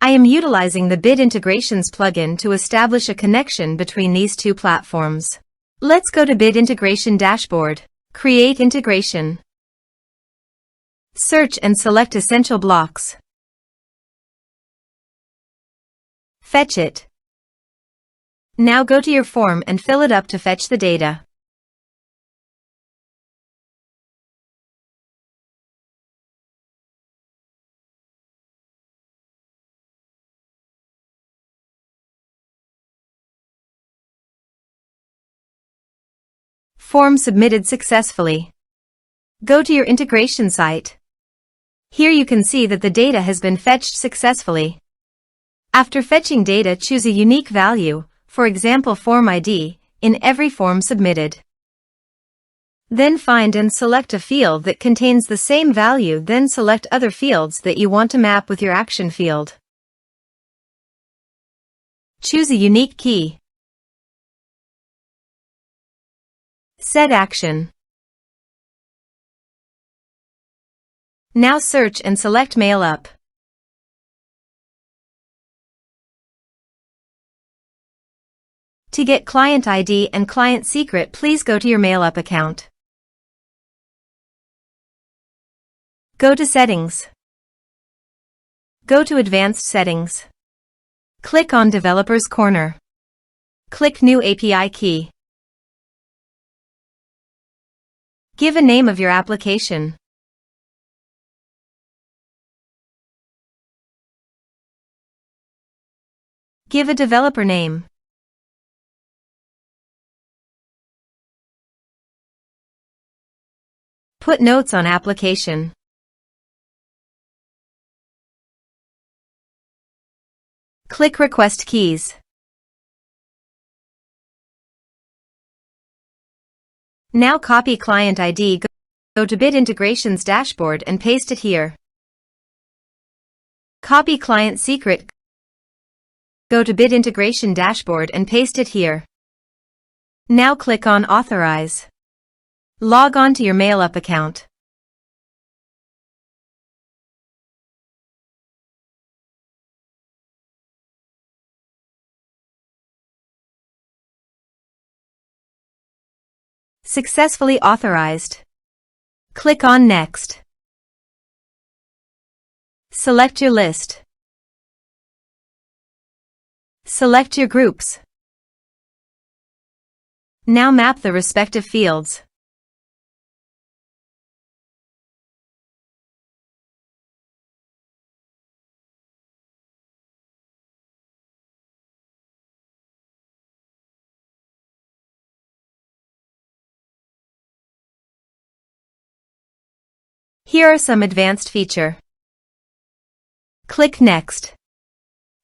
I am utilizing the Bit Integrations plugin to establish a connection between these two platforms. Let's go to Bit Integration Dashboard. Create integration. Search and select Essential Blocks. Fetch it. Now go to your form and fill it up to fetch the data. Form submitted successfully. Go to your integration site. Here you can see that the data has been fetched successfully. After fetching data, choose a unique value, for example form ID, in every form submitted. Then find and select a field that contains the same value, then select other fields that you want to map with your action field. Choose a unique key. Set action. Now search and select Mailup. To get client ID and client secret, please go to your Mailup account. Go to Settings. Go to Advanced Settings. Click on Developers Corner. Click New API Key. Give a name of your application. Give a developer name. Put notes on application. Click Request Keys. Now copy client ID, go to Bit Integrations Dashboard and paste it here. Copy client secret, go to Bit Integration Dashboard and paste it here. Now click on Authorize. Log on to your Mailup account. Successfully authorized. Click on Next. Select your list. Select your groups. Now map the respective fields. Here are some advanced features. Click Next.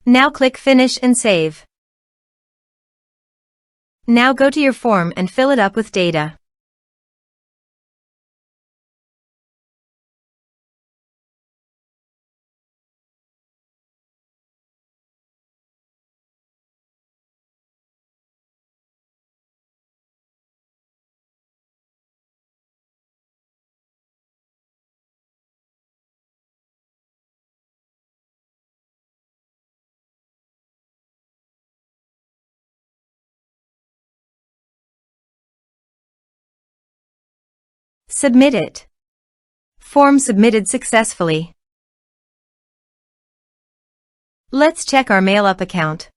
Now click Finish and Save. Now go to your form and fill it up with data. Submit it. Form submitted successfully. Let's check our Mailup account.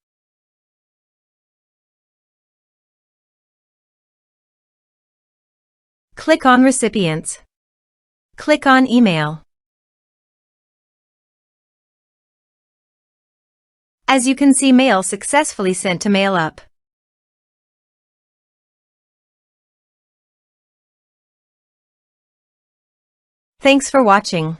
Click on Recipients. Click on Email. As you can see, mail successfully sent to Mailup. Thanks for watching.